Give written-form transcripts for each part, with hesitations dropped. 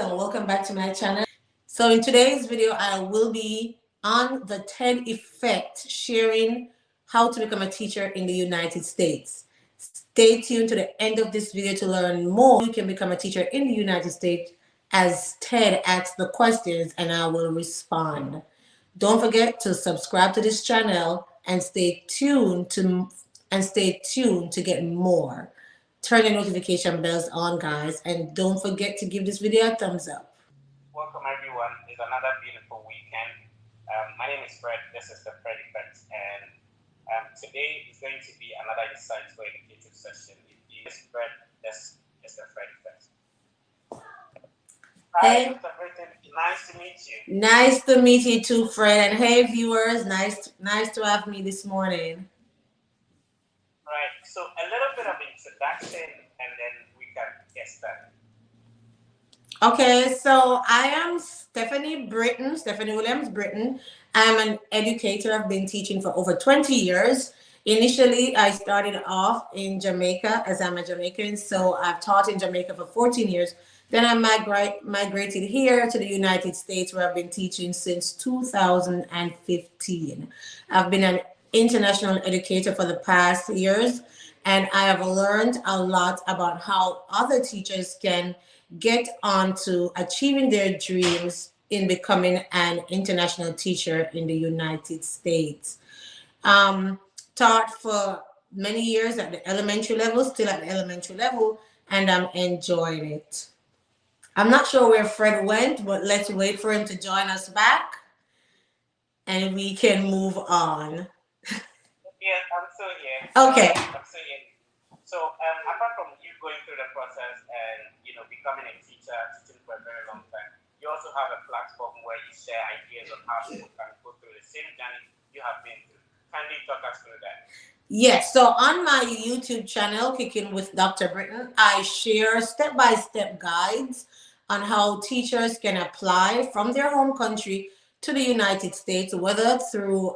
Hello, welcome back to my channel. So in today's video, I will be on the TED effect, sharing how to become a teacher in the United States. Stay tuned to the end of this video to learn more. You can become a teacher in the United States as TED asks the questions and I will respond. Don't forget to subscribe to this channel and stay tuned to get more. Turn your notification bells on, guys, and don't forget to give this video a thumbs up. Welcome everyone. It's another beautiful weekend. My name is Fred. This is the Fred Effect, and today is going to be another insightful educative session. It is Fred. This is the Fred Effect. Hi, Dr. Britton. Nice to meet you. Nice to meet you too, Fred. And hey, viewers, nice to have me this morning. Right. So a little bit of introduction, and then we can get started. Okay, so I am Stephanie Williams Britton. I'm an educator. I've been teaching for over 20 years. Initially, I started off in Jamaica as I'm a Jamaican, so I've taught in Jamaica for 14 years. Then I migrated here to the United States, where I've been teaching since 2015. I've been an international educator for the past years, and I have learned a lot about how other teachers can get on to achieving their dreams in becoming an international teacher in the United States. Taught for many years at the elementary level, still at the elementary level, and I'm enjoying it. I'm not sure where Fred went, but let's wait for him to join us back and we can move on. Yes, I'm still here. Okay. I'm still here. So apart from you going through the process and becoming a teacher, teaching for a very long time, you also have a platform where you share ideas on how people can go through the same journey you have been through. Can you talk us through that? Yes, so on my YouTube channel, Kicking with Dr. Britton, I share step-by-step guides on how teachers can apply from their home country to the United States, whether through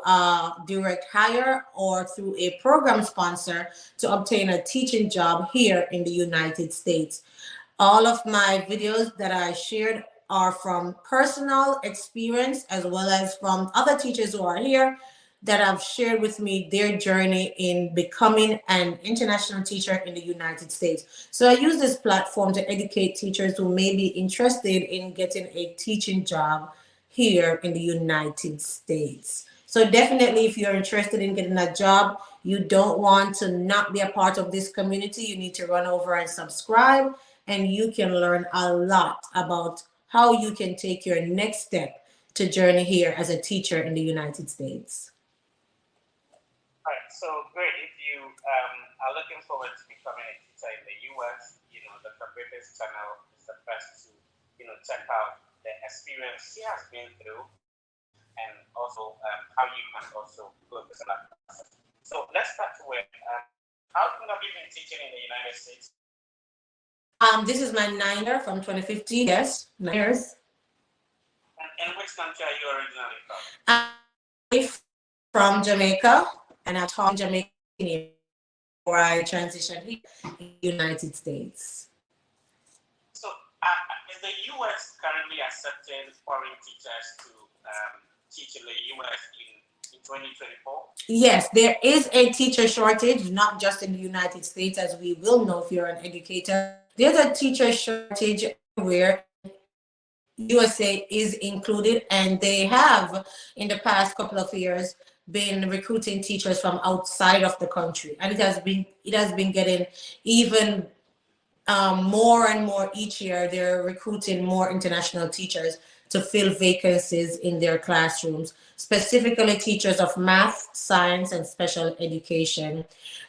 direct hire or through a program sponsor to obtain a teaching job here in the United States. All of my videos that I shared are from personal experience as well as from other teachers who are here that have shared with me their journey in becoming an international teacher in the United States. So I use this platform to educate teachers who may be interested in getting a teaching job here in the United States. So definitely, if you're interested in getting a job, you don't want to not be a part of this community, you need to run over and subscribe, and you can learn a lot about how you can take your next step to journey here as a teacher in the United States. All right, so great. If you are looking forward to becoming a teacher in the US, Dr. Britton's channel is the best to, check out the experience she has been through and also how you can also go through that process. So let's start with how long have you been teaching in the United States? This is my 9th year from 2015. Yes, 9 years. And which country are you originally from? I'm from Jamaica, and I taught in Jamaica before I transitioned here in the United States. So is the US currently accepting foreign teachers to teach in the US in 2024? Yes, there is a teacher shortage, not just in the United States, as we will know if you're an educator. There's a teacher shortage everywhere. USA is included, and they have in the past couple of years been recruiting teachers from outside of the country, and it has been getting even more and more each year. They're recruiting more international teachers to fill vacancies in their classrooms, specifically teachers of math, science, and special education.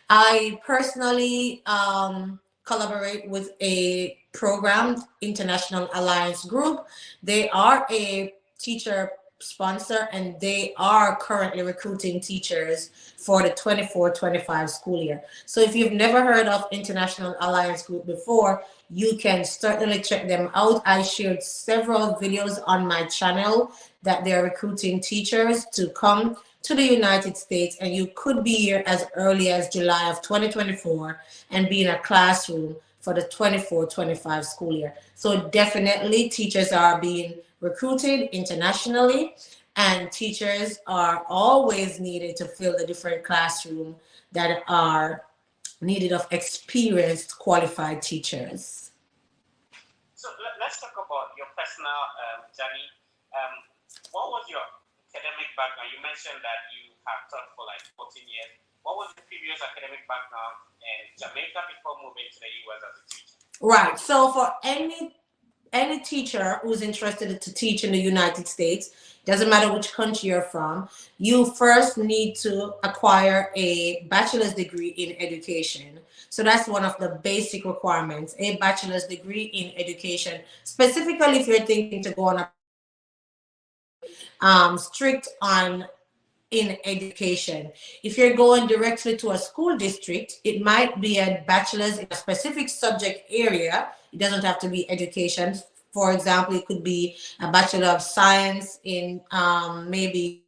I personally collaborate with a program, International Alliance Group. They are a teacher sponsor, and they are currently recruiting teachers for the 24-25 school year. So if you've never heard of International Alliance Group before, you can certainly check them out. I shared several videos on my channel that they're recruiting teachers to come to the United States, and you could be here as early as July of 2024 and be in a classroom for the 24-25 school year. So definitely teachers are being recruited internationally, and teachers are always needed to fill the different classroom that are needed of experienced, qualified teachers. So let's talk about your personal journey. What was your academic background? You mentioned that you have taught for like 14 years. What was your previous academic background in Jamaica before moving to the US as a teacher? Right. So for any teacher who's interested to teach in the United States, doesn't matter which country you're from, you first need to acquire a bachelor's degree in education. So that's one of the basic requirements, a bachelor's degree in education. Specifically, if you're thinking to go on a strict on in education. If you're going directly to a school district, it might be a bachelor's in a specific subject area. It doesn't have to be education. For example, it could be a Bachelor of Science in maybe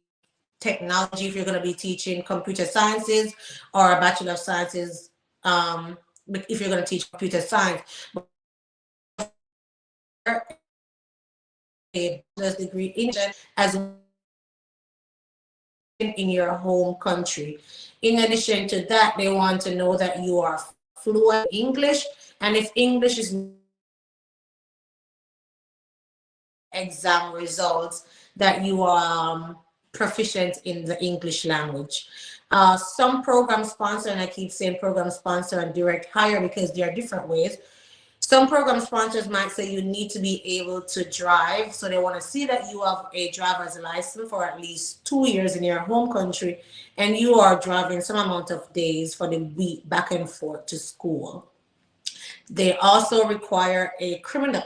technology if you're going to be teaching computer sciences, or a Bachelor of Sciences if you're going to teach computer science. But a bachelor's degree in as in your home country. In addition to that, they want to know that you are fluent in English, and if English is exam results, that you are proficient in the English language. Some program sponsor, and I keep saying program sponsor and direct hire because there are different ways. Some program sponsors might say you need to be able to drive. So they want to see that you have a driver's license for at least 2 years in your home country, and you are driving some amount of days for the week back and forth to school. They also require a criminal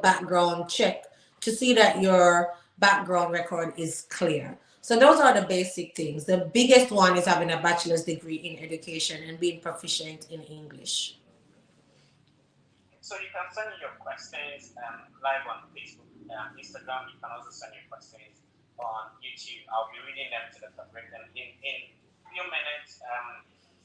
background check to see that your background record is clear. So those are the basic things. The biggest one is having a bachelor's degree in education and being proficient in English. So you can send your questions live on Facebook, Instagram. You can also send your questions on YouTube. I'll be reading them to the Britton in a few minutes.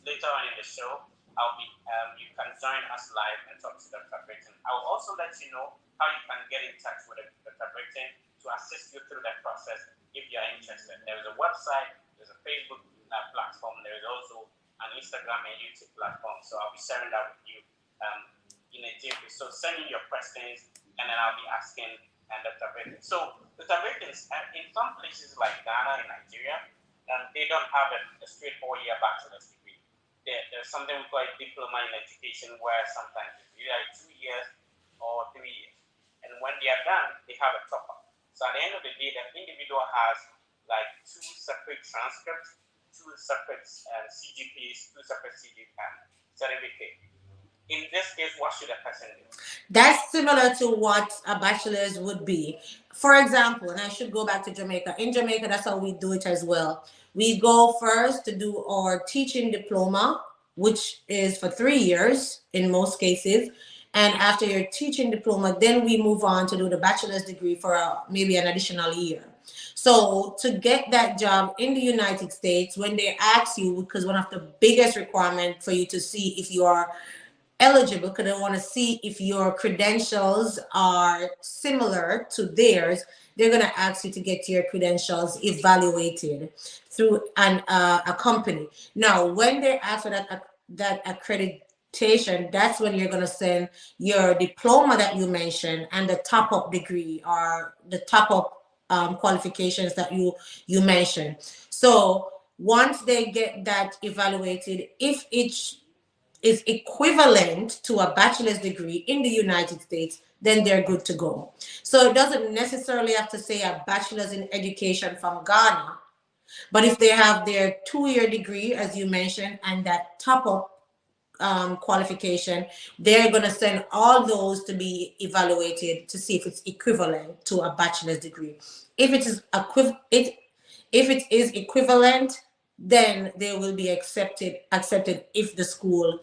Later on in the show, I'll be you can join us live and talk to Dr. Britton. I will also let you know how you can get in touch with Dr. Britton to assist you through that process if you are interested. There is a website, there's a Facebook platform, there is also an Instagram and YouTube platform. So I'll be sharing that with you in a jiffy. So send me your questions, and then I'll be asking Dr. Britton. So Dr. Britton, in some places like Ghana and Nigeria, they don't have a straight 4-year bachelor's degree. There's something we call a diploma in education, where sometimes it's either 2 years or 3 years. And when they are done, they have a top-up. So at the end of the day, the individual has like 2 separate transcripts, 2 separate CGPs, 2 separate certificates. In this case, what should a person do? That's similar to what a bachelor's would be. For example, and I should go back to Jamaica. In Jamaica, that's how we do it as well. We go first to do our teaching diploma, which is for 3 years in most cases. And after your teaching diploma, then we move on to do the bachelor's degree for maybe an additional year. So to get that job in the United States, when they ask you, because one of the biggest requirements for you to see if you are eligible, because they want to see if your credentials are similar to theirs, they're going to ask you to get your credentials evaluated through a company. Now, when they ask for that accreditation, that's when you're going to send your diploma that you mentioned and the top-up degree or the top-up qualifications that you mentioned. So once they get that evaluated, if it is equivalent to a bachelor's degree in the United States, then they're good to go. So it doesn't necessarily have to say a bachelor's in education from Ghana, but if they have their 2-year degree, as you mentioned, and that top-up qualification, they're going to send all those to be evaluated to see if it's equivalent to a bachelor's degree. If it is equivalent, then they will be accepted if the school,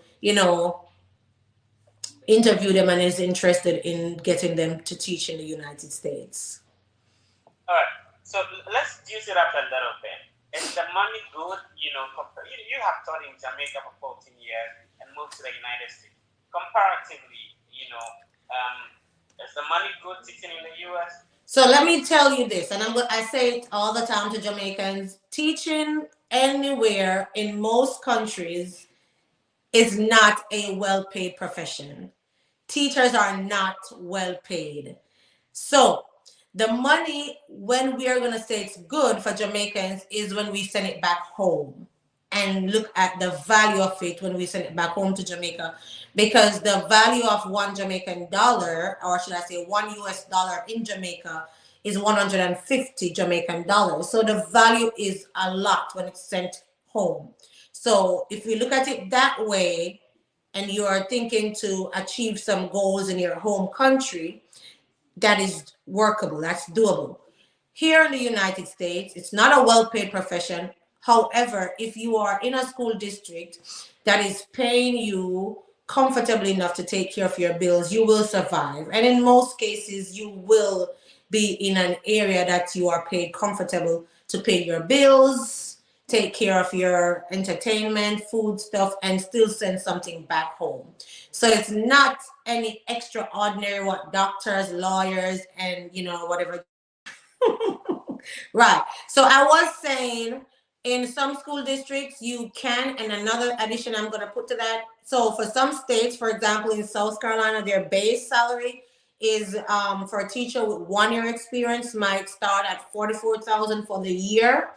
interview them and is interested in getting them to teach in the United States. All right. So let's use it up a little bit. Is the money good? You have taught in Jamaica for 14 years, and move to the United States. Comparatively, is the money good teaching in the US? So let me tell you this, and I say it all the time to Jamaicans: teaching anywhere in most countries is not a well-paid profession. Teachers are not well paid. So the money, when we are going to say it's good for Jamaicans, is when we send it back home and look at the value of it when we send it back home to Jamaica, because the value of one Jamaican dollar, or should I say one US dollar in Jamaica, is 150 Jamaican dollars. So the value is a lot when it's sent home. So if we look at it that way, and you are thinking to achieve some goals in your home country, that is workable, that's doable. Here in the United States, it's not a well-paid profession. However, if you are in a school district that is paying you comfortably enough to take care of your bills, you will survive. And in most cases, you will be in an area that you are paid comfortable to pay your bills, take care of your entertainment, food stuff, and still send something back home. So it's not any extraordinary what doctors, lawyers, and whatever. Right. So I was saying in some school districts you can, and another addition I'm going to put to that. So for some states, for example, in South Carolina, their base salary is for a teacher with 1 year experience might start at 44,000 for the year.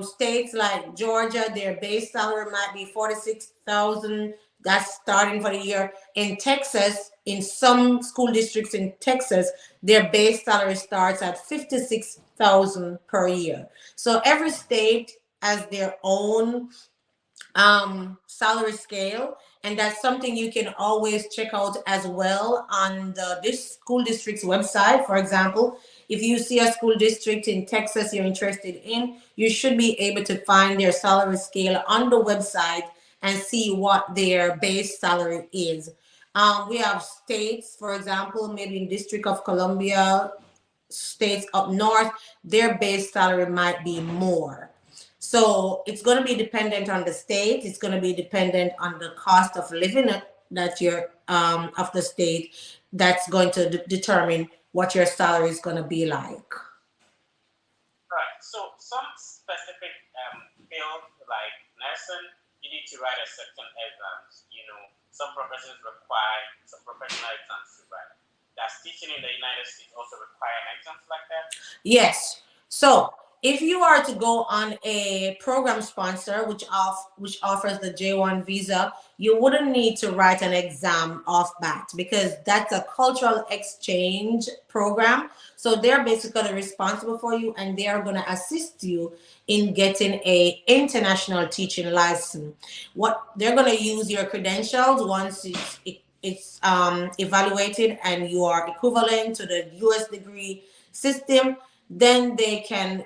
States like Georgia, their base salary might be 46,000. That's starting for the year. In Texas, in some school districts in Texas, their base salary starts at 56,000 per year. So every state has their own salary scale, and that's something you can always check out as well on this school district's website. For example, if you see a school district in Texas you're interested in, you should be able to find their salary scale on the website and see what their base salary is. We have states, for example, maybe in District of Columbia, states up north, their base salary might be more. So it's going to be dependent on the state. It's going to be dependent on the cost of living that you're of the state. That's going to determine what your salary is going to be like. Right. So some specific field like nursing, you need to write a certain exams. Some professions require some professional exams to write. Does teaching in the United States also require an exams like that? Yes. So if you are to go on a program sponsor, which offers the J1 visa, you wouldn't need to write an exam off bat, because that's a cultural exchange program. So they're basically responsible for you, and they are going to assist you in getting a international teaching license. What they're going to use your credentials once it's evaluated and you are equivalent to the US degree system, then they can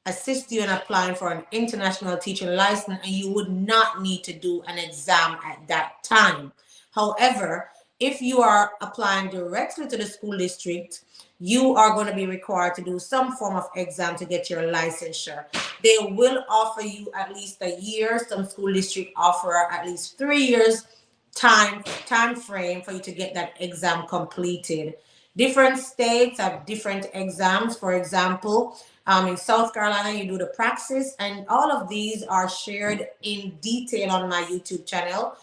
assist you in applying for an international teaching license, and you would not need to do an exam at that time. However, if you are applying directly to the school district, you are going to be required to do some form of exam to get your licensure. They will offer you at least a year. Some school district offer at least 3 years time frame for you to get that exam completed. Different states have different exams. For example, in South Carolina, you do the praxis, and all of these are shared in detail on my YouTube channel.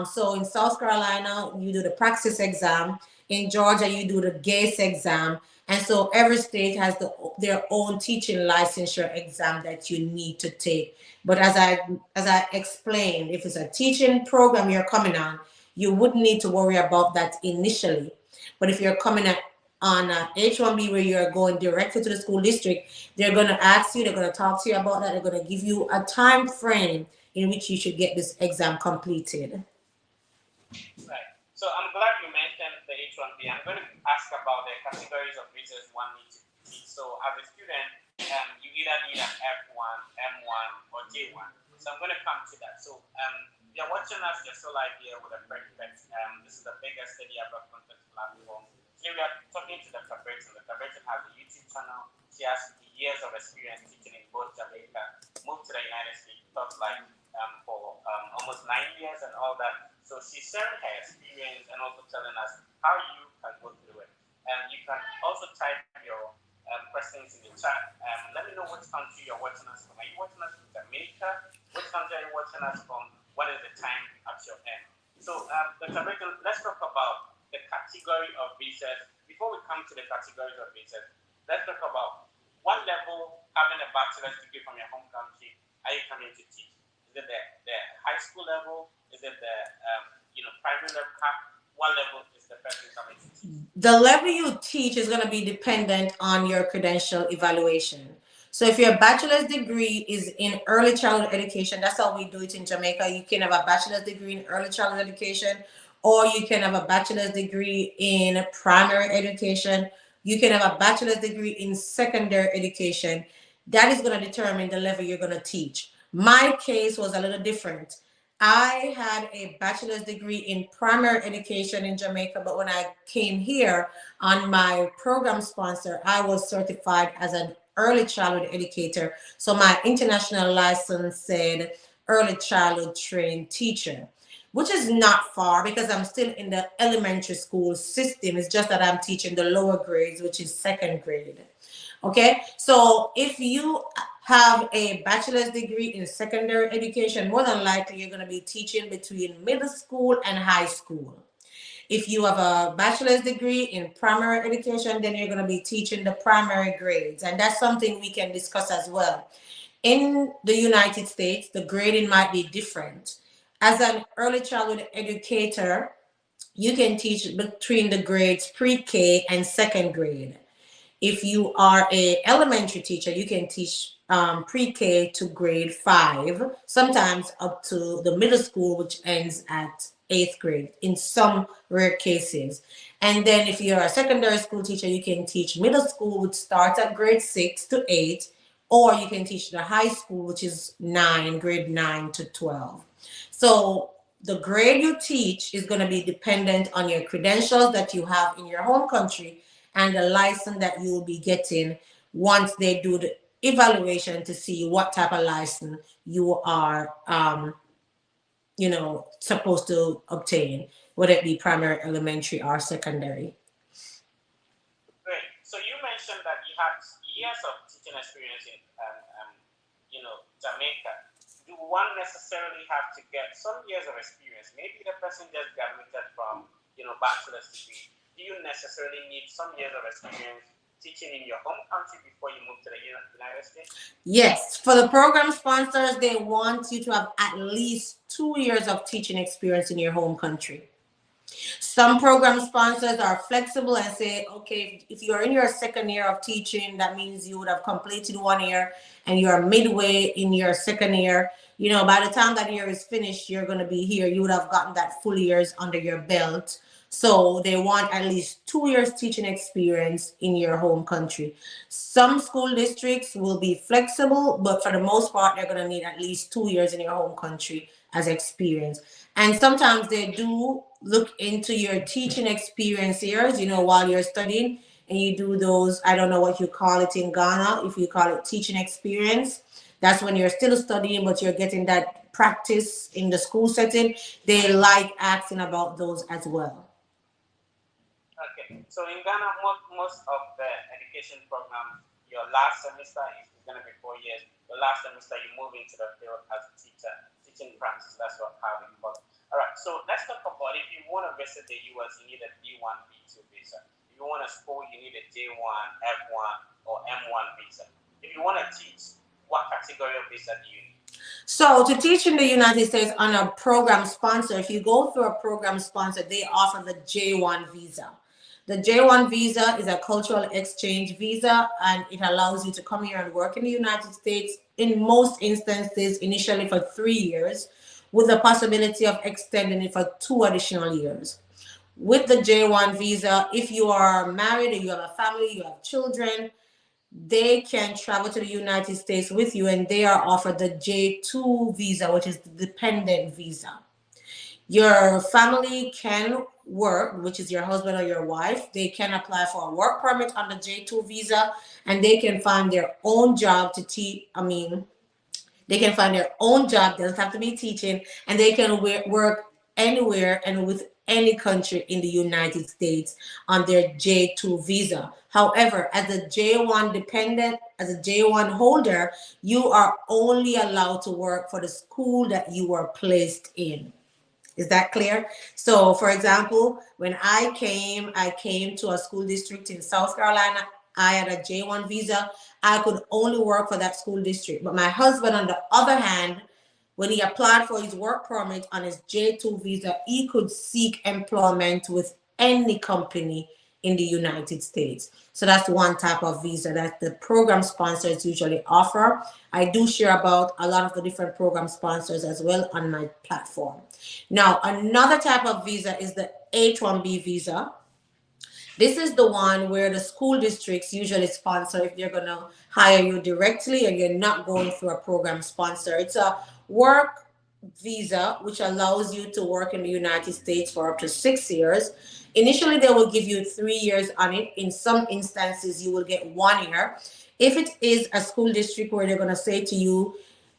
So in South Carolina, you do the praxis exam. In Georgia, you do the GACE exam. And so every state has their own teaching licensure exam that you need to take. But as I explained, if it's a teaching program you're coming on, you wouldn't need to worry about that initially. But if you're coming on a H1B where you're going directly to the school district, they're going to ask you, they're going to talk to you about that. They're going to give you a time frame in which you should get this exam completed. Right. So I'm glad you mentioned the H1B. I'm going to ask about the categories of visas one needs to teach. So as a student, you either need an F1, M1, or J1. So I'm going to come to that. So you're watching us, you're still live here with a perfect. This is the biggest study abroad content platform. Today we are talking to Dr. Britton. Dr. Britton has a YouTube channel. She has years of experience teaching in both Jamaica, moved to the United States, taught like for almost 9 years and all that. So she's sharing her experience and also telling us how you can go through it. And you can also type your questions in the chat. Let me know which country you're watching us from. Are you watching us from Jamaica? Which country are you watching us from? What is the time at your end? So, Dr. Britton, let's talk about the category of visas. Before we come to the categories of visas, let's talk about what level, having a bachelor's degree from your home country, are you coming to teach? Is it the high school level? Is it the primary level? What level is the person coming to teach? The level you teach is going to be dependent on your credential evaluation. So if your bachelor's degree is in early childhood education, that's how we do it in Jamaica. You can have a bachelor's degree in early childhood education, or you can have a bachelor's degree in primary education. You can have a bachelor's degree in secondary education. That is going to determine the level you're going to teach. My case was a little different. I had a bachelor's degree in primary education in Jamaica, but when I came here on my program sponsor, I was certified as an early childhood educator. So my international license said early childhood trained teacher, which is not far because I'm still in the elementary school system. It's just that I'm teaching the lower grades, which is second grade. Okay, so if you have a bachelor's degree in secondary education, more than likely you're going to be teaching between middle school and high school. If you have a bachelor's degree in primary education, then you're going to be teaching the primary grades. And that's something we can discuss as well. In the United States, the grading might be different. As an early childhood educator, you can teach between the grades pre-K and second grade. If you are a elementary teacher, you can teach pre-K to grade 5, sometimes up to the middle school, which ends at 8th grade in some rare cases. And then if you're a secondary school teacher, you can teach middle school, which starts at grade 6 to 8, or you can teach the high school, which is grade 9 to 12. So the grade you teach is going to be dependent on your credentials that you have in your home country and the license that you will be getting once they do the evaluation to see what type of license you are, supposed to obtain, whether it be primary, elementary, or secondary. Great. So you mentioned that you had years of teaching experience in, Jamaica. Do one necessarily have to get some years of experience? Maybe the person just graduated from, bachelor's degree. Do you necessarily need some years of experience teaching in your home country before you move to the United States? Yes, for the program sponsors, they want you to have at least 2 years of teaching experience in your home country. Some program sponsors are flexible and say, okay, if you're in your second year of teaching, that means you would have completed 1 year and you're midway in your second year. By the time that year is finished, you're going to be here. You would have gotten that full years under your belt. So they want at least 2 years teaching experience in your home country. Some school districts will be flexible, but for the most part, they're going to need at least 2 years in your home country as experience. And sometimes they do look into your teaching experience years, while you're studying, and you do those, I don't know what you call it in Ghana, if you call it teaching experience. That's when you're still studying, but you're getting that practice in the school setting. They like asking about those as well. Okay, so in Ghana, most of the education programs, your last semester is going to be 4 years. The last semester, you move into the field as a teacher, teaching practice. That's how we call it. All right, so let's talk about if you want to visit the US, you need a D1, B2 visa. If you want to school, you need a J1, F1, or M1 visa. If you want to teach, what category of visa do you need? So to teach in the United States on a program sponsor, if you go through a program sponsor, they offer the J1 visa. The J1 visa is a cultural exchange visa, and it allows you to come here and work in the United States in most instances, initially for 3 years, with the possibility of extending it for 2 additional years. With the J1 visa, if you are married or you have a family, you have children, they can travel to the United States with you, and they are offered the J2 visa, which is the dependent visa. Your family can work, which is your husband or your wife. They can apply for a work permit on the J2 visa, and they can find their own job to They can find their own job, doesn't have to be teaching, and they can work anywhere and with any country in the United States on their J2 visa. However, as a J1 dependent, as a J1 holder, you are only allowed to work for the school that you were placed in. Is that clear? So, for example, when I came to a school district in South Carolina. I had a J1 visa. I could only work for that school district. But my husband, on the other hand, when he applied for his work permit on his J2 visa, he could seek employment with any company in the United States. So that's one type of visa that the program sponsors usually offer. I do share about a lot of the different program sponsors as well on my platform. Now, another type of visa is the H-1B visa. This is the one where the school districts usually sponsor if they're going to hire you directly and you're not going through a program sponsor. It's a work visa which allows you to work in the United States for up to 6 years. Initially, they will give you 3 years on it. In some instances, you will get 1 year. If it is a school district where they're going to say to you,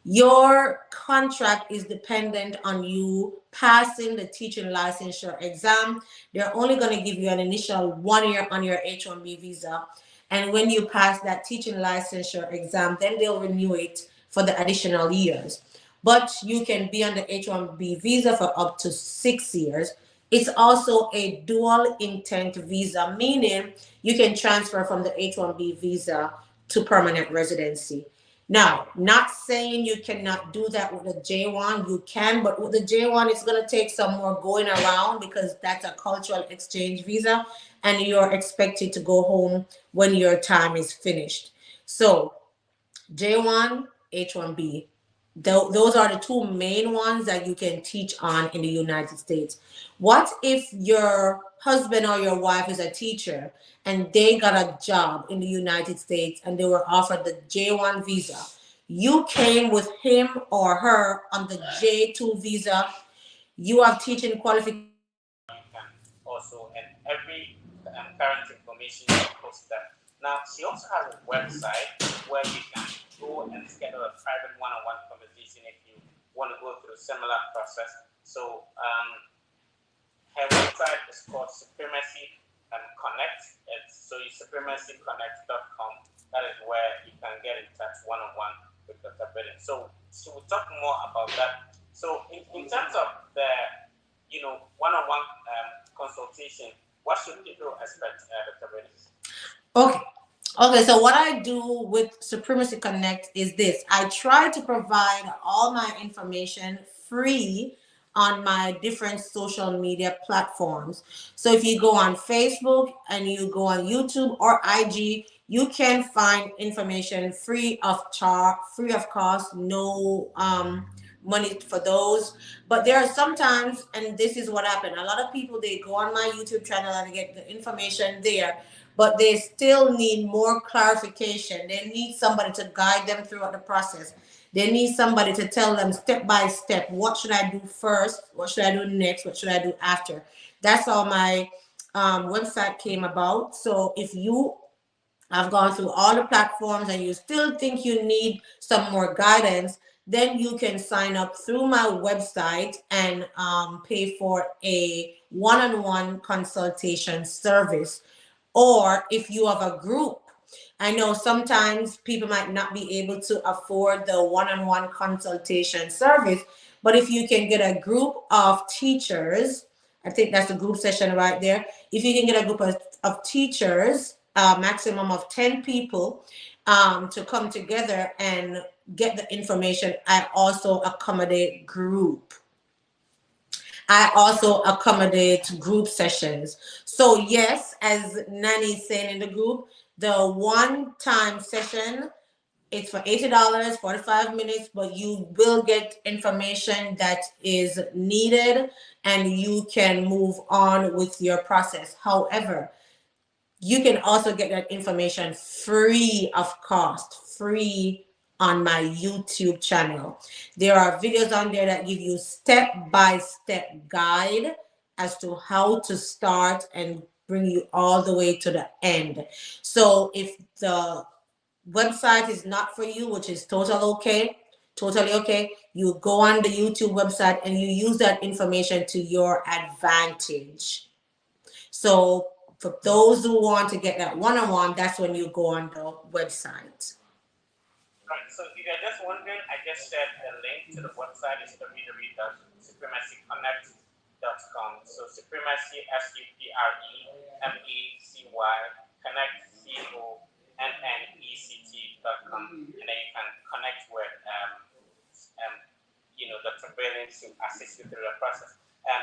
your contract is dependent on you passing the teaching licensure exam. They're only going to give you an initial 1 year on your H-1B visa. And when you pass that teaching licensure exam, then they'll renew it for the additional years. But you can be on the H-1B visa for up to 6 years. It's also a dual intent visa, meaning you can transfer from the H-1B visa to permanent residency. Now, not saying you cannot do that with the J1, you can, but with the J1, it's going to take some more going around because that's a cultural exchange visa and you're expected to go home when your time is finished. So, J1, H1B. Those are the two main ones that you can teach on in the United States. What if your husband or your wife is a teacher and they got a job in the United States and they were offered the J1 visa? You came with him or her on the J2 visa. You have teaching qualifications. You can also, and every current information you post that. Now, she also has a website where you can go and schedule a private one-on-one conversation if you want to go through a similar process. So, her website is called Supremacy Connect. So you supremacyconnect.com. That is where you can get in touch one-on-one with Dr. Britton. So we'll talk more about that. So in terms of the one-on-one consultation, what should people expect, Dr. Britton? Okay, so what I do with Supremacy Connect is this. I try to provide all my information free on my different social media platforms. So if you go on Facebook and you go on YouTube or IG, you can find information free of cost, no money for those. But there are sometimes, and this is what happened, a lot of people, they go on my YouTube channel and get the information there, but they still need more clarification. They need somebody to guide them throughout the process. They need somebody to tell them step by step, what should I do first? What should I do next? What should I do after? That's how my website came about. So if you have gone through all the platforms and you still think you need some more guidance, then you can sign up through my website and pay for a one-on-one consultation service. Or if you have a group, I know sometimes people might not be able to afford the one-on-one consultation service, but if you can get a group of teachers, I think that's a group session right there. If you can get a group of teachers, a maximum of 10 people, to come together and get the information, I also accommodate group. I also accommodate group sessions. So yes, as Nani is saying in the group, the one-time session, it's for $80, 45 minutes, but you will get information that is needed and you can move on with your process. However, you can also get that information free of cost, free on my YouTube channel. There are videos on there that give you step-by-step guide as to how to start and bring you all the way to the end. So if the website is not for you, which is total okay, totally okay. You go on the YouTube website and you use that information to your advantage. So for those who want to get that one-on-one, that's when you go on the website. Right. So if you're just wondering, I just shared a link to the website. It's www.supremacyconnect.com. So supremacy, SUPREMACY, connect, CONNECT.com. And then you can connect with Dr. Brilliant to assist you through the process.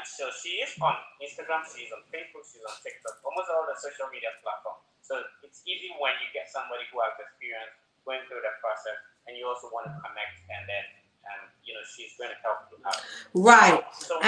So she is on Instagram, she's on Facebook, she's on TikTok, almost all the social media platforms. So it's easy when you get somebody who has experience going through the process, and you also want to connect, and then she's going to help you out. Right. So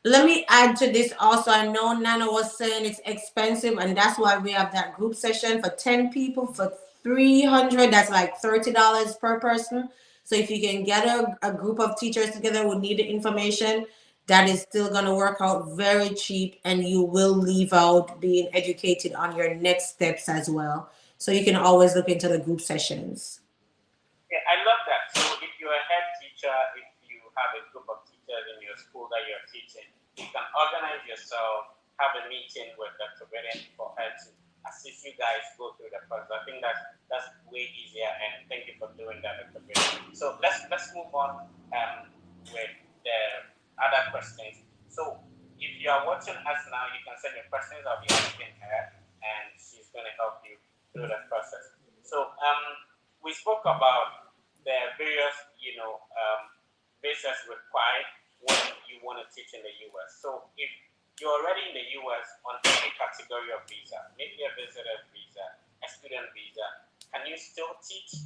let me add to this also. I know Nana was saying it's expensive, and that's why we have that group session for 10 people for 300. That's like $30 per person. So if you can get a group of teachers together who need the information, that is still going to work out very cheap, and you will leave out being educated on your next steps as well. So you can always look into the group sessions. yeah, I love that. So if you're a head teacher, if you have a group of teachers in your school that you're teaching, you can organize yourself, have a meeting with Dr. Brilliant for her to assist you guys go through the process. I think that's way easier, and thank you for doing that, Dr. Brilliant. So let's move on with the other questions. So if you are watching us now, you can send your questions. I'll be asking her, and she's going to help you through the process. So we spoke about the various, visas required when you want to teach in the U.S. So if you're already in the U.S. on any category of visa, maybe a visitor visa, a student visa, can you still teach?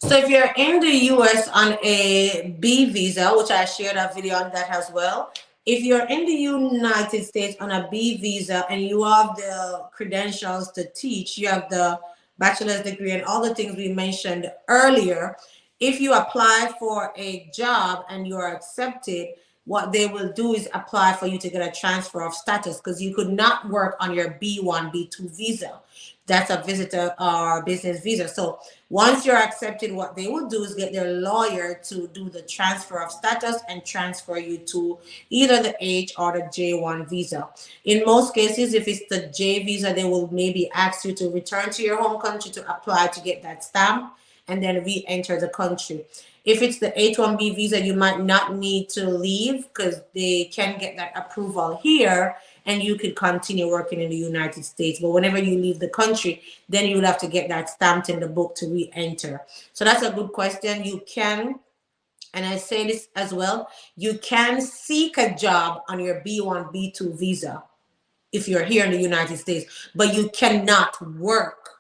So if you're in the US on a B visa, which I shared a video on that as well, if you're in the United States on a B visa and you have the credentials to teach, you have the bachelor's degree and all the things we mentioned earlier, if you apply for a job and you are accepted, what they will do is apply for you to get a transfer of status, because you could not work on your B1, B2 visa. That's a visitor or business visa. So once you're accepted, what they will do is get their lawyer to do the transfer of status and transfer you to either the H or the J1 visa. In most cases, if it's the J visa, they will maybe ask you to return to your home country to apply to get that stamp and then re-enter the country. If it's the H-1B visa, you might not need to leave because they can get that approval here and you could continue working in the United States. But whenever you leave the country, then you will have to get that stamped in the book to re-enter. So that's a good question. You can, and I say this as well, you can seek a job on your B1, B2 visa if you're here in the United States, but you cannot work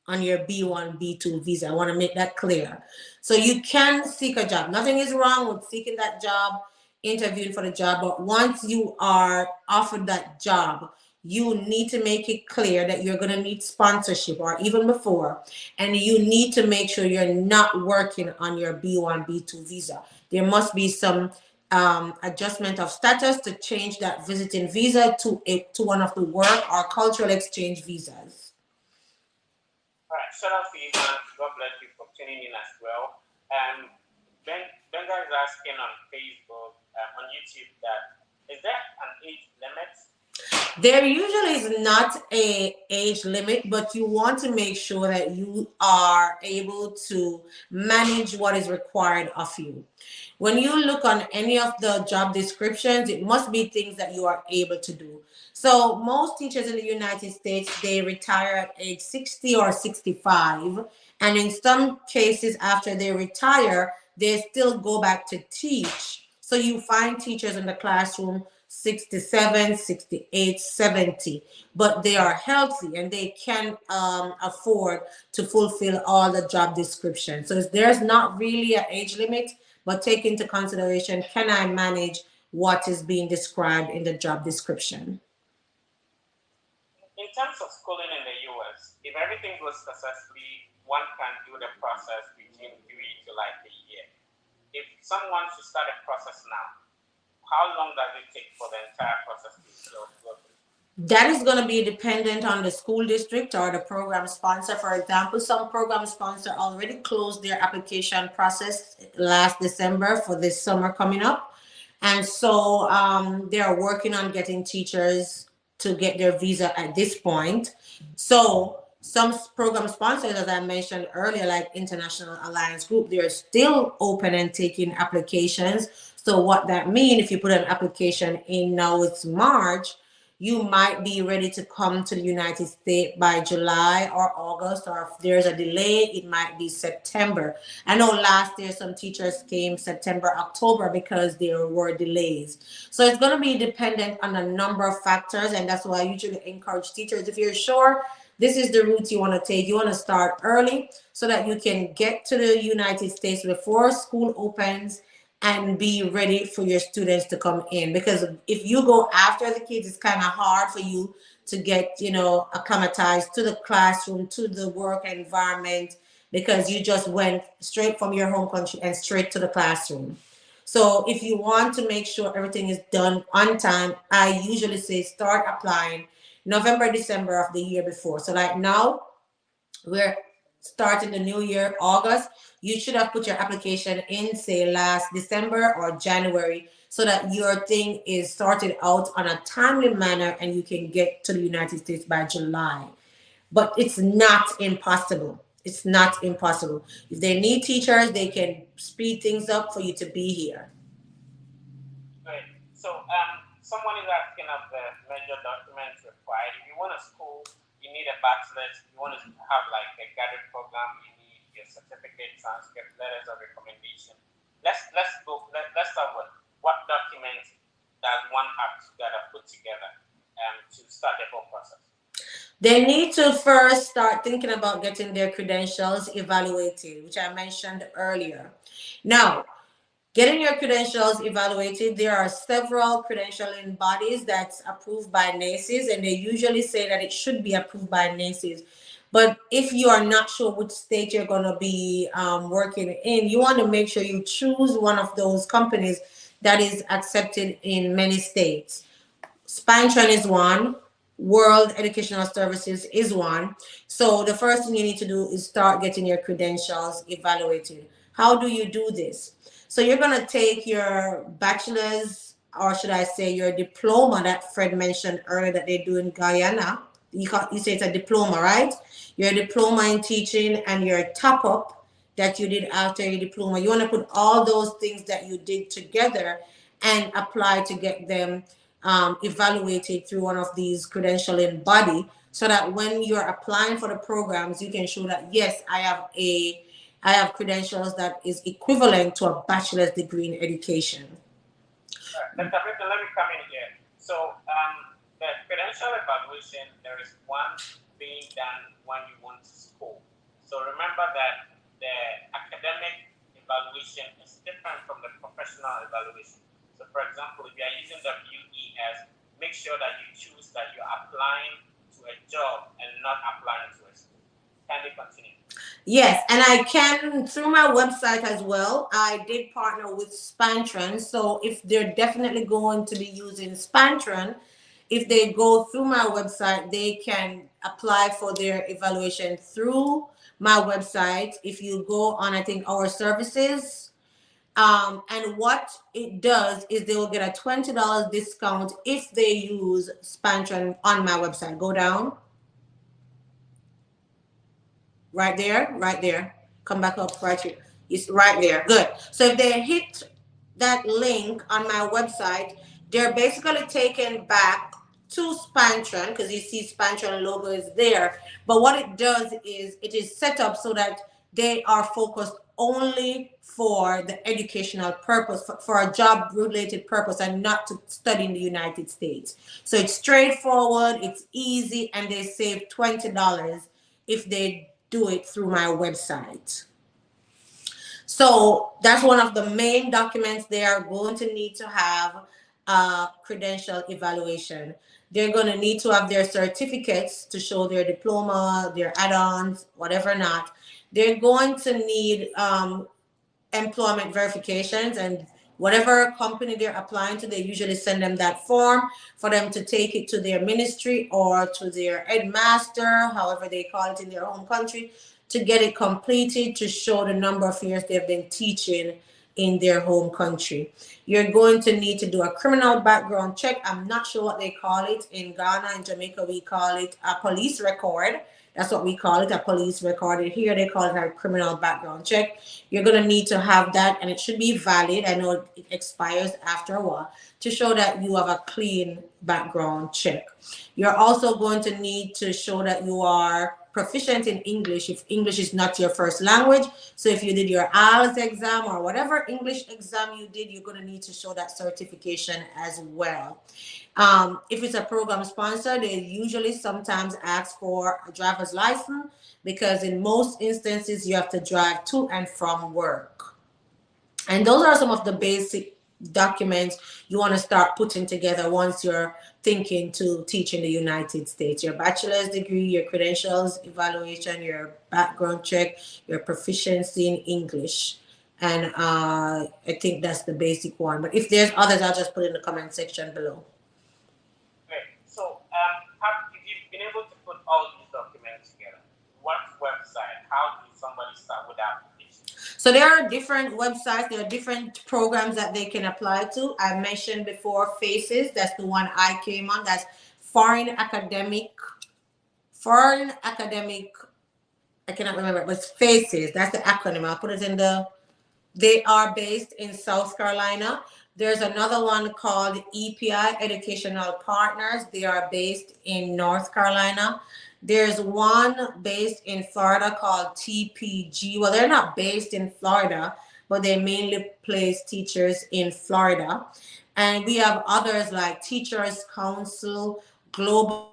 on your B1, B2 visa. I want to make that clear. So you can seek a job. Nothing is wrong with seeking that job, interviewing for the job, but once you are offered that job, you need to make it clear that you're going to need sponsorship, or even before, and you need to make sure you're not working on your B1, B2 visa. There must be some adjustment of status to change that visiting visa to one of the work or cultural exchange visas. All right, shout out to you, man. God bless you for tuning in as well. Benga is asking on Facebook, on YouTube, that is there an age limit? There usually is not a age limit, but you want to make sure that you are able to manage what is required of you. When you look on any of the job descriptions, it must be things that you are able to do. So most teachers in the United States, they retire at age 60 or 65. And in some cases, after they retire, they still go back to teach. So you find teachers in the classroom 67, 68, 70, but they are healthy and they can afford to fulfill all the job descriptions. So there's not really an age limit, but take into consideration, can I manage what is being described in the job description? In terms of schooling in the US, if everything goes successfully, one can do the process between 3 to like a year. If someone should start a process now, how long does it take for the entire process to go through? That is going to be dependent on the school district or the program sponsor. For example, some program sponsor already closed their application process last December for this summer coming up. And so they are working on getting teachers to get their visa at this point. So some program sponsors, as I mentioned earlier, like International Alliance Group, they're still open and taking applications. So what that means, if you put an application in now, it's March, you might be ready to come to the United States by July or August, or if there's a delay, it might be September. I know last year some teachers came September, October because there were delays. So it's going to be dependent on a number of factors, and that's why I usually encourage teachers, if you're sure this is the route you want to take, you want to start early so that you can get to the United States before school opens and be ready for your students to come in. Because if you go after the kids, it's kind of hard for you to get, acclimatized to the classroom, to the work environment, because you just went straight from your home country and straight to the classroom. So if you want to make sure everything is done on time, I usually say start applying November, December of the year before. So like now, we're starting the new year, August. You should have put your application in, say, last December or January, so that your thing is sorted out on a timely manner and you can get to the United States by July. But it's not impossible. It's not impossible. If they need teachers, they can speed things up for you to be here. Great. So, someone is asking of the major documents required. If you want a school, you need a bachelor's. You want to have like a graduate program. You need your certificate, transcript, letters of recommendation. Let's start with what documents does one have to put together to start the whole process. They need to first start thinking about getting their credentials evaluated, which I mentioned earlier. Now, getting your credentials evaluated, there are several credentialing bodies that's approved by NACES, and they usually say that it should be approved by NACES. But if you are not sure which state you're going to be working in, you want to make sure you choose one of those companies that is accepted in many states. Spantron is one. World Educational Services is one. So the first thing you need to do is start getting your credentials evaluated. How do you do this? So you're going to take your bachelor's, or should I say your diploma that Fred mentioned earlier that they do in Guyana. You say it's a diploma, right? Your diploma in teaching and your top up that you did after your diploma. You want to put all those things that you did together and apply to get them evaluated through one of these credentialing body, so that when you're applying for the programs, you can show that yes, I have credentials that is equivalent to a bachelor's degree in education. Let me come in here. So the credential evaluation, there is one being done when you want to school. So remember that the academic evaluation is different from the professional evaluation. So for example, if you are using WES, make sure that you choose that you're applying to a job and not applying to a school. Can we continue? Yes, and I can, through my website as well, I did partner with Spantron. So if they're definitely going to be using Spantron, if they go through my website, they can apply for their evaluation through my website. If you go on, I think, our services, and what it does is they will get a $20 discount if they use Spantron on my website. Go down. Right there. Come back up right here. It's right there. Good. So if they hit that link on my website, they're basically taken back to Spantron, because you see Spantron logo is there. But what it does is it is set up so that they are focused only for the educational purpose, for a job related purpose, and not to study in the United States. So it's straightforward, it's easy, and they save $20 if they do it through my website. So that's one of the main documents they are going to need to have a credential evaluation. They're going to need to have their certificates to show their diploma, their add-ons, whatever not. They're going to need employment verifications, and whatever company they're applying to, they usually send them that form for them to take it to their ministry or to their headmaster, however they call it in their home country, to get it completed to show the number of years they've been teaching in their home country. You're going to need to do a criminal background check. I'm not sure what they call it. In Ghana and Jamaica, we call it a police record. That's what we call it, a police record. Here they call it a criminal background check. You're going to need to have that, and it should be valid. I know it expires after a while, to show that you have a clean background check. You're also going to need to show that you are proficient in English if English is not your first language. So if you did your IELTS exam or whatever English exam you did, you're going to need to show that certification as well. If it's a program sponsor, they usually sometimes ask for a driver's license, because in most instances you have to drive to and from work. And those are some of the basic documents you want to start putting together once you're thinking to teach in the United States. Your bachelor's degree, your credentials evaluation, your background check, your proficiency in English. And I think that's the basic one. But if there's others, I'll just put it in the comment section below. Okay, so if you've been able to put all these documents together, what website, how can somebody start with that? So there are different websites, there are different programs that they can apply to. I mentioned before FACES, that's the one I came on. That's foreign academic, I cannot remember, but it's FACES, that's the acronym. I'll put it in the, they are based in South Carolina. There's another one called EPI, Educational Partners. They are based in North Carolina. There's one based in Florida called TPG. Well, they're not based in Florida, but they mainly place teachers in Florida. And we have others like Teachers Council, Global.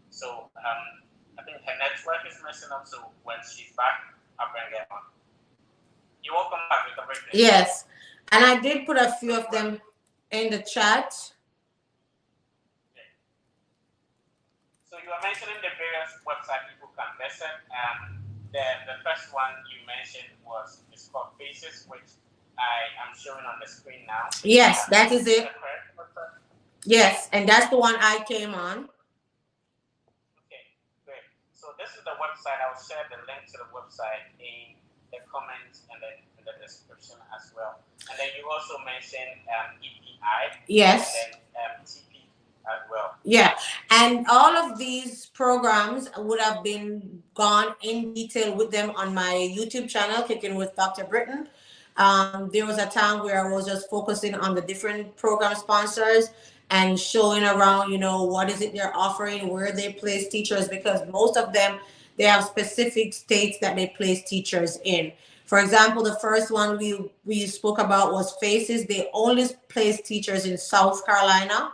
So I think her network is messing up. So when she's back, I'll bring her on. You're welcome back with everything. Yes, and I did put a few of them in the chat. Okay. So you are mentioning the various websites people can visit, and the first one you mentioned is called FACES, which I am showing on the screen now. Yes, that is it. Yes, and that's the one I came on. Okay, great. So this is the website. I'll share the link to the website in the comments and in the description as well. And then you also mentioned EPI. Yes. And then TP as well. Yeah, and all of these programs would have been gone in detail with them on my YouTube channel, Kicking with Dr. Britton. There was a time where I was just focusing on the different program sponsors and showing around, what is it they're offering, where they place teachers, because most of them, they have specific states that they place teachers in. For example, the first one we spoke about was FACES. They only place teachers in South Carolina.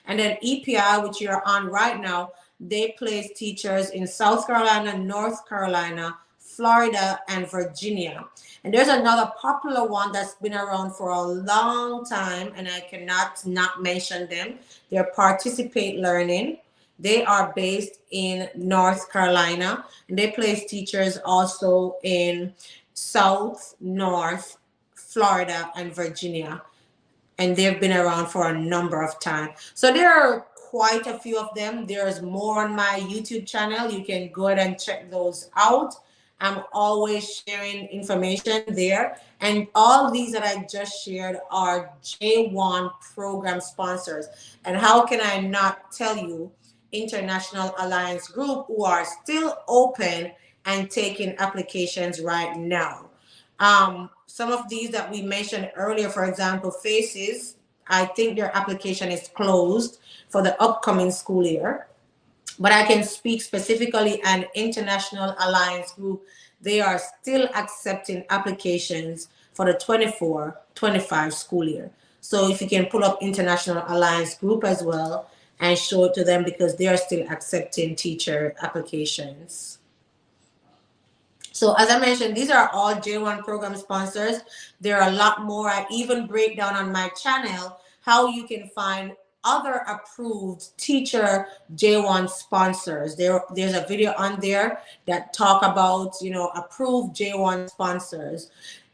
And then EPI, which you're on right now, they place teachers in South Carolina, North Carolina, Florida, and Virginia. And there's another popular one that's been around for a long time, and I cannot not mention them. They're Participate Learning. They are based in North Carolina, and they place teachers also in South, North, Florida, and Virginia. And they've been around for a number of time. So there are quite a few of them. There's more on my YouTube channel. You can go ahead and check those out. I'm always sharing information there. And all these that I just shared are J1 program sponsors. And how can I not tell you, International Alliance Group, who are still open and taking applications right now. Some of these that we mentioned earlier, for example, FACES, I think their application is closed for the upcoming school year. But I can speak specifically an International Alliance Group. They are still accepting applications for the 24-25 school year. So if you can pull up International Alliance Group as well and show it to them, because they are still accepting teacher applications. So as I mentioned, these are all J1 program sponsors. There are a lot more. I even break down on my channel how you can find other approved teacher J1 sponsors. There's a video on there that talk about, approved J1 sponsors.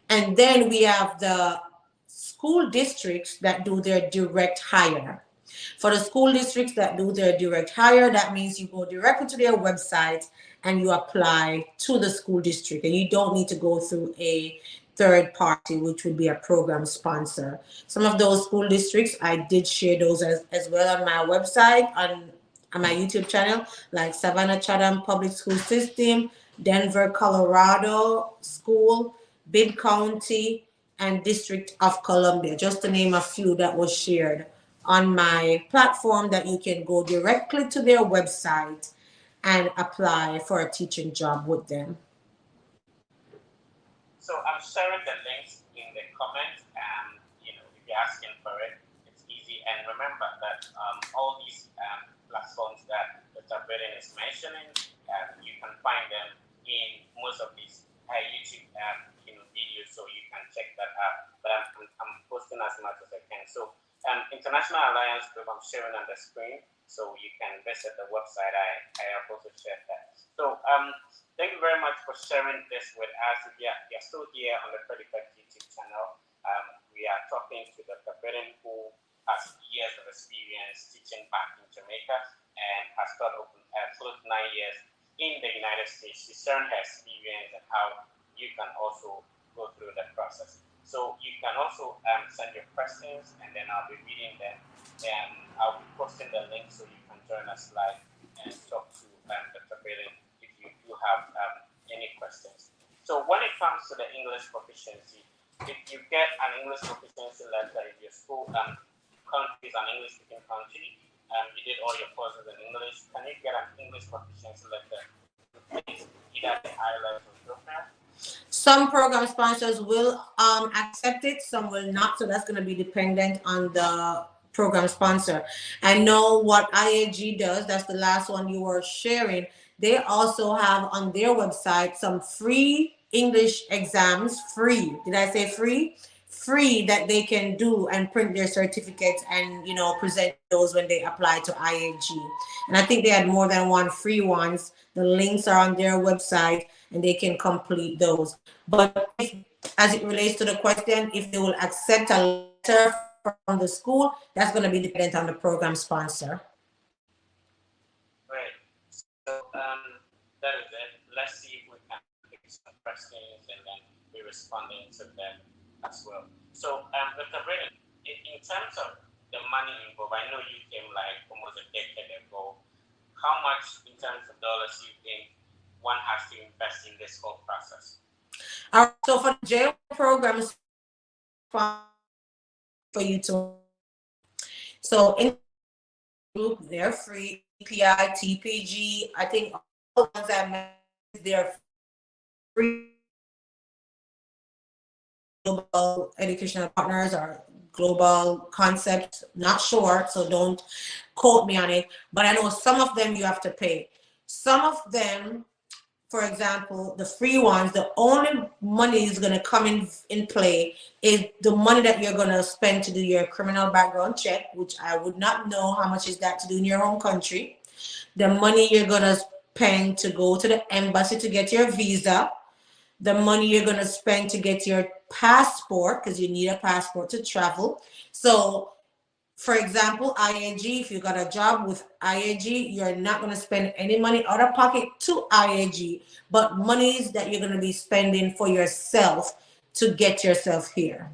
And then we have the school districts that do their direct hire. For the school districts that do their direct hire, that means you go directly to their website and you apply to the school district, and you don't need to go through a third party, which would be a program sponsor. Some of those school districts, I did share those as well on my website, on my YouTube channel, like Savannah Chatham Public School System, Denver, Colorado School, Bibb County, and District of Columbia, just to name a few that was shared on my platform, that you can go directly to their website and apply for a teaching job with them. So I'm sharing the links in the comments, and if you're asking for it, it's easy. And remember that all these platforms that Dr. Britton is mentioning, you can find them in most of these YouTube videos, so you can check that out. But I'm posting as much as I can. So International Alliance Group, I'm sharing on the screen, so you can visit the website. I have also shared that. So thank you very much for sharing this with us. If you're still here on the Credit YouTube channel, we are talking to Dr. Britton, who has years of experience teaching back in Jamaica and has taught close to 9 years in the United States. She's sharing her experience and how you can also go through that process. So you can also send your questions, and then I'll be reading them, and I'll be posting the link so you can join us live and talk to Dr. Britton if you do have any questions. So when it comes to the English proficiency, if you get an English proficiency letter, if your school country is an English-speaking country, you did all your courses in English, can you get an English proficiency letter to place either the highlights or profile? Some program sponsors will accept it, some will not. So that's going to be dependent on the program sponsor. I know what IAG does. That's the last one you were sharing. They also have on their website some free English exams, free. Did I say free? Free, that they can do and print their certificates and present those when they apply to IAG. And I think they had more than one free ones. The links are on their website and they can complete those. But as it relates to the question, if they will accept a letter from the school, that's going to be dependent on the program sponsor. Great. So that is it. Let's see if we can pick some questions and then be responding to them as well. So Dr. Britton, in terms of the money involved, I know you came like almost a decade ago. How much in terms of dollars you think one has to invest in this whole process? So for the J1 programs, for you to, so in group, they're free. EPI, TPG, I think all the ones I mentioned, they're free. Global educational partners or global concepts, not sure, so don't quote me on it, but I know some of them you have to pay. Some of them, for example, the free ones, the only money is going to come in play is the money that you're going to spend to do your criminal background check, which I would not know how much is that to do in your home country. The money you're going to spend to go to the embassy to get your visa. The money you're going to spend to get your passport, because you need a passport to travel. So, for example, IAG, if you got a job with IAG, you're not going to spend any money out of pocket to IAG, but monies that you're going to be spending for yourself to get yourself here.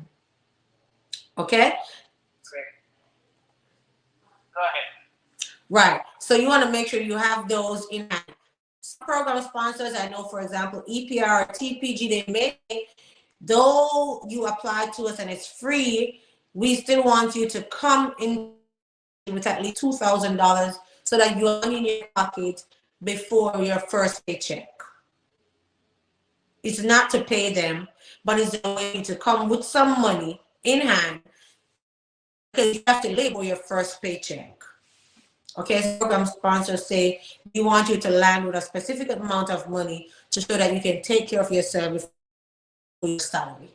Okay? Great. Go ahead. Right. So you want to make sure you have those in hand. Some program sponsors, I know, for example, EPR or TPG, they may Though you apply to us and it's free, we still want you to come in with at least $2,000 so that you are in your pocket before your first paycheck. It's not to pay them, but it's a way to come with some money in hand because you have to label your first paycheck. Okay, so program sponsors say we want you to land with a specific amount of money to show that you can take care of yourself with your salary.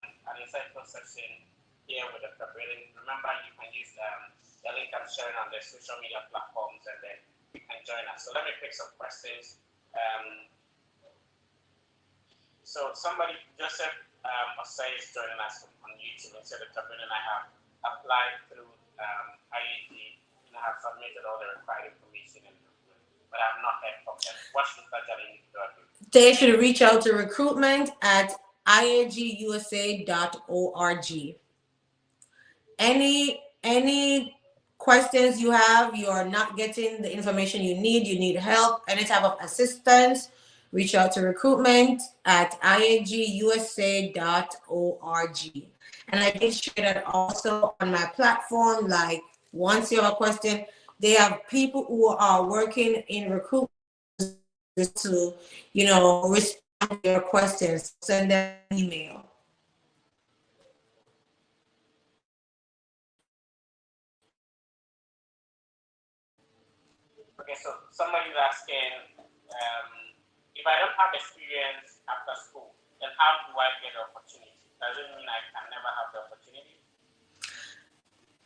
An insightful session here with Dr. Britton. Remember, you can use the link I'm sharing on the social media platforms, and then you can join us. So let me pick some questions. So somebody, Joseph Osei, is joining us on YouTube and said, Dr. Britton, I have applied through IAG and I have submitted all the required information, but I have not heard from them. What should that need to do? They should reach out to recruitment at iagusa.org. Any questions you have, you are not getting the information you need help, any type of assistance, reach out to recruitment at iagusa.org. And I did share that also on my platform. Like, once you have a question, they have people who are working in recruitment to, respond to your questions. Send them an email. Okay, so somebody's asking, if I don't have experience after school, then how do I get the opportunity? Does it mean I can never have the opportunity?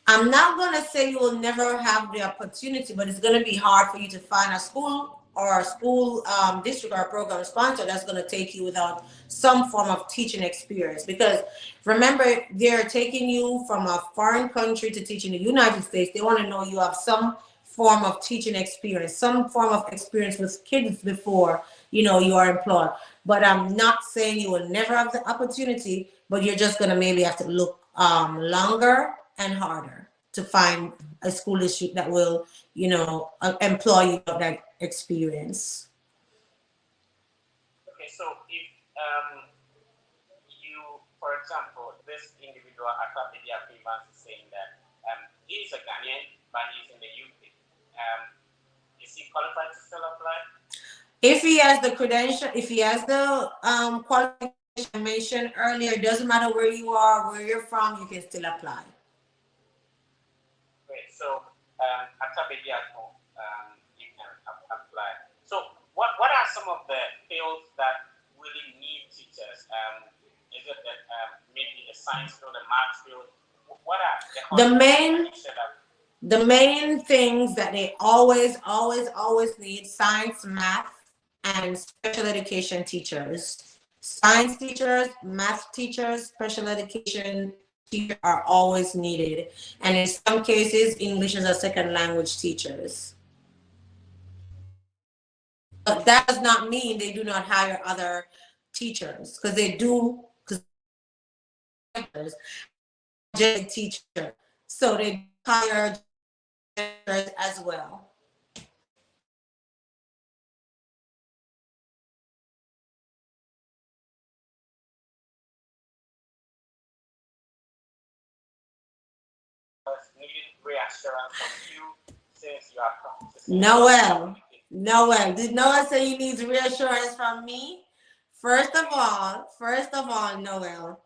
I'm not going to say you will never have the opportunity, but it's going to be hard for you to find a school or a school district or a program sponsor that's going to take you without some form of teaching experience. Because remember, they're taking you from a foreign country to teach in the United States. They want to know you have some form of teaching experience, some form of experience with kids before you are employed. But I'm not saying you will never have the opportunity, but you're just going to maybe have to look longer and harder to find a school district that will employ you with that experience. Okay, so if you, for example, this individual Atapedia Evans is saying that he is a Ghanaian, but he's in the UK. Is he qualified to still apply? If he has the credential, if he has the qualification I mentioned earlier, it doesn't matter where you are, where you're from, you can still apply. Great. So Atapedia, you can apply. So what are some of the fields that really need teachers? Is it that maybe the science field, the math field? What are the main things that they always need? Science, math, and special education teachers. Science teachers, math teachers, special education teachers are always needed. And in some cases, English as a second language teachers. But that does not mean they do not hire other teachers, because they do, because teacher. So they hire teachers as well. Reassurance from you since you are practicing. Noel, did Noel say he needs reassurance from me? First of all, Noel,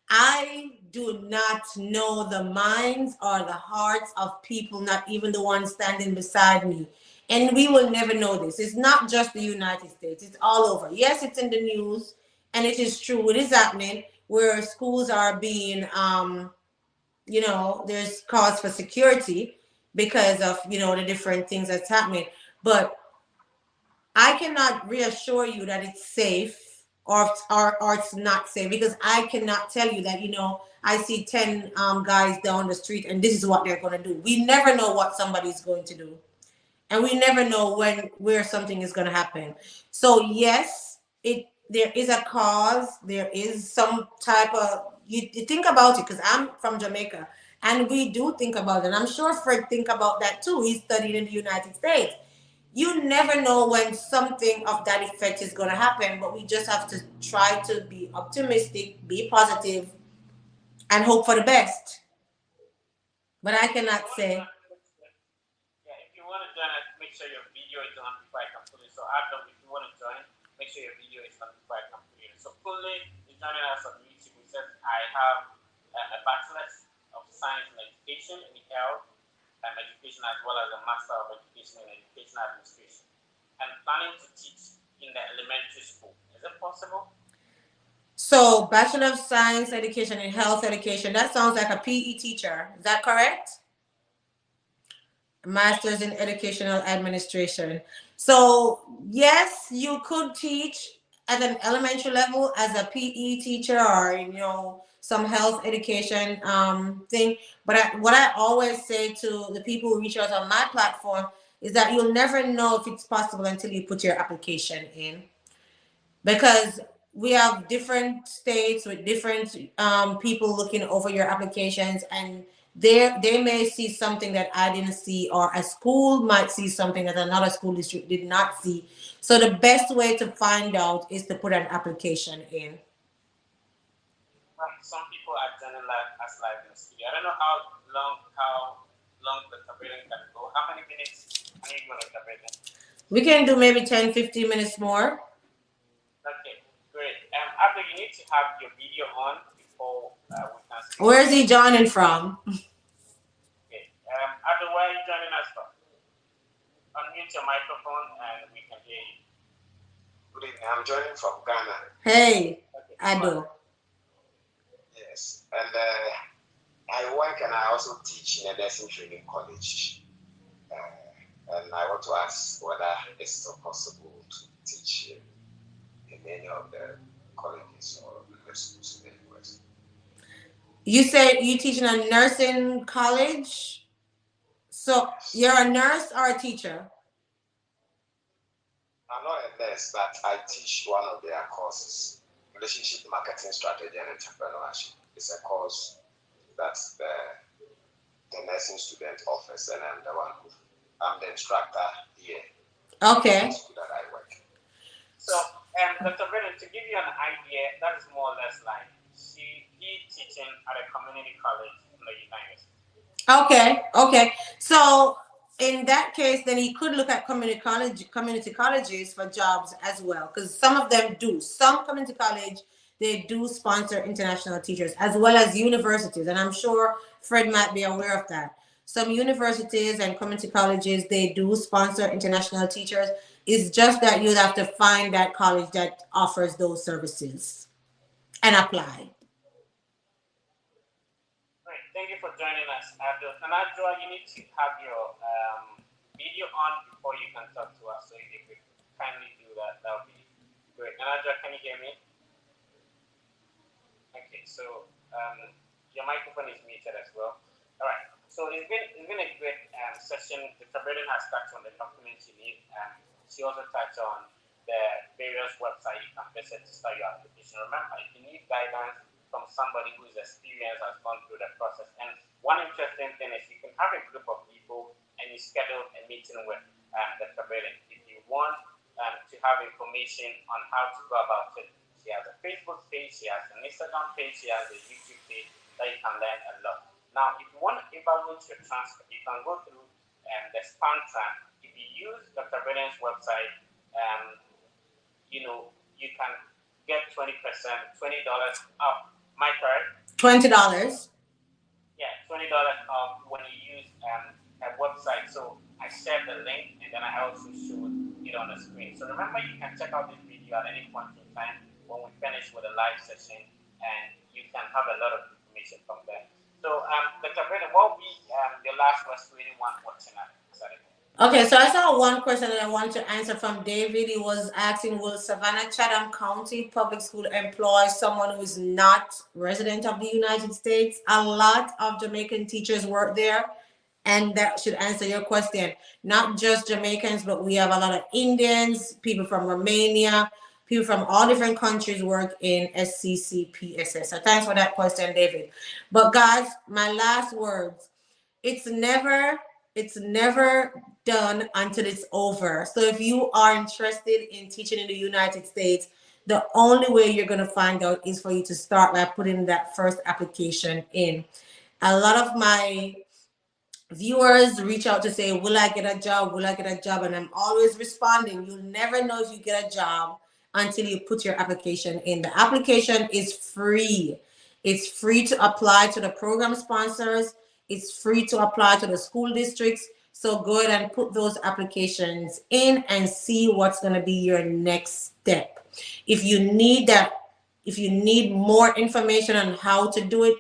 I do not know the minds or the hearts of people, not even the ones standing beside me. And we will never know this. It's not just the United States, it's all over. Yes, it's in the news, and it is true. It is happening where schools are being there's cause for security because of the different things that's happening. But I cannot reassure you that it's safe or it's not safe, because I cannot tell you that I see 10 guys down the street and this is what they're going to do. We never know what somebody's going to do, and we never know where something is going to happen. So yes, there is a cause, there is some type of, you think about it, because I'm from Jamaica and we do think about it. And I'm sure Fred think about that too. He studied in the United States. You never know when something of that effect is going to happen, but we just have to try to be optimistic, be positive, and hope for the best. But I If you cannot want to say. join, yeah, if you want to join us, make sure your video is on before I can put it. So Adam, if you want to join, make sure your video is on before I can put it. So Kunle is joining us on YouTube. He says, I have a bachelor's of science in education in health education as well as a master of education in education administration. I'm planning to teach in the elementary school. Is it possible? So, Bachelor of Science Education in Health Education, that sounds like a PE teacher. Is that correct? Master's in Yes. Educational Administration. So, yes, you could teach at an elementary level as a PE teacher or, some health education thing. But what I always say to the people who reach out on my platform is that you'll never know if it's possible until you put your application in, because we have different states with different people looking over your applications, and they may see something that I didn't see, or a school might see something that another school district did not see. So the best way to find out is to put an application in. Some people are joining as live in the studio. I don't know how long the Britton can go. How many minutes can you go to Britton? We can do maybe 10-15 minutes more. Okay, great. After you need to have your video on before we can speak. Where is he joining from? Okay. After where are you joining us from? Unmute your microphone and we can hear you. Good evening. I'm joining from Ghana. Hey, Okay. I do. Yes, and I work and I also teach in a nursing training college. And I want to ask whether it's still possible to teach in any of the colleges or the schools in the US. You said you teach in a nursing college? So you're a nurse or a teacher? I'm not a nurse, but I teach one of their courses, Relationship Marketing Strategy and Entrepreneurship. It's a course that the nursing student offers, and I'm the instructor here. Okay. In the school that I work. So, Dr. Britton, to give you an idea, that is more or less like he teaching at a community college in the United States. Okay. So in that case, then he could look at community colleges for jobs as well, because some of them do. Some community college, they do sponsor international teachers as well as universities, and I'm sure Fred might be aware of that. Some universities and community colleges, they do sponsor international teachers. It's just that you'd have to find that college that offers those services and apply. Great. Thank you for joining us, Abdul. And Adjoa, you need to have your video on before you can talk to us. So if you could kindly do that, that would be great. And Adjoa, can you hear me? Okay, so your microphone is muted as well. All right. So it's been a great session. Dr. Britton has touched on the documents you need. She also touched on the various websites you can visit to start your application. Remember, if you need guidance from somebody who is experienced, has gone through the process. And one interesting thing is you can have a group of people and you schedule a meeting with Dr. Britton. If you want to have information on how to go about it, she has a Facebook page, she has an Instagram page, she has a YouTube page that you can learn a lot. Now, if you want to evaluate your transfer, you can go through the span time. If you use Dr. Britton's website, you can get 20%, $20 off. Am I correct? $20. Yeah, $20 off when you use a website. So I shared the link and then I also showed it on the screen. So remember, you can check out this video at any point in time when we finish with a live session, and you can have a lot of information from there. So, Dr. Britton, what will be the last question anyone watching at Saturday? Okay, so I saw one question that I wanted to answer from David. He was asking, will Savannah Chatham County Public School employ someone who is not resident of the United States? A lot of Jamaican teachers work there, and that should answer your question. Not just Jamaicans, but we have a lot of Indians, people from Romania, people from all different countries work in SCCPSS. So thanks for that question, David. But guys, my last words, it's never It's never done until it's over. So if you are interested in teaching in the United States, the only way you're going to find out is for you to start by putting that first application in. A lot of my viewers reach out to say, will I get a job? Will I get a job? And I'm always responding, you'll never know if you get a job until you put your application in. The application is free. It's free to apply to the program sponsors. It's free to apply to the school districts. So go ahead and put those applications in and see what's going to be your next step. If you need that, if you need more information on how to do it,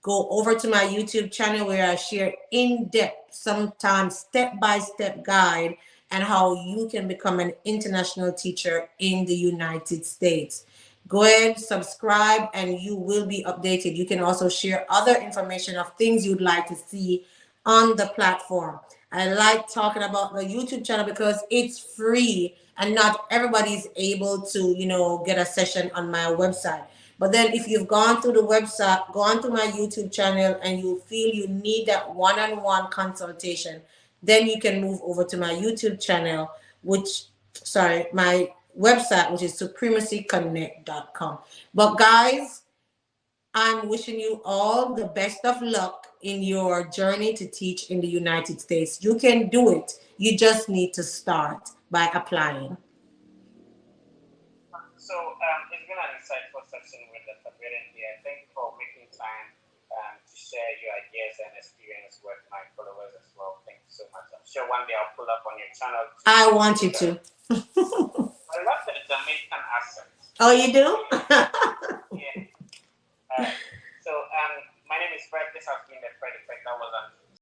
go over to my YouTube channel where I share in-depth, sometimes step-by-step guide and how you can become an international teacher in the United States. Go ahead, subscribe, and you will be updated. You can also share other information of things you'd like to see on the platform. I like talking about the YouTube channel because it's free and not everybody's able to, get a session on my website. But then if you've gone through the website, gone through my YouTube channel, and you feel you need that one-on-one consultation, then you can move over to my YouTube channel, my website, which is supremacyconnect.com. But guys, I'm wishing you all the best of luck in your journey to teach in the United States. You can do it. You just need to start by applying. So it's been an insightful session with Dr. Britton here. Thank you for making time to share your ideas and experience with my followers as well. Thank you so much. I'm sure one day I'll pull up on your channel. I want you to. I love the Jamaican accent. Oh, you do?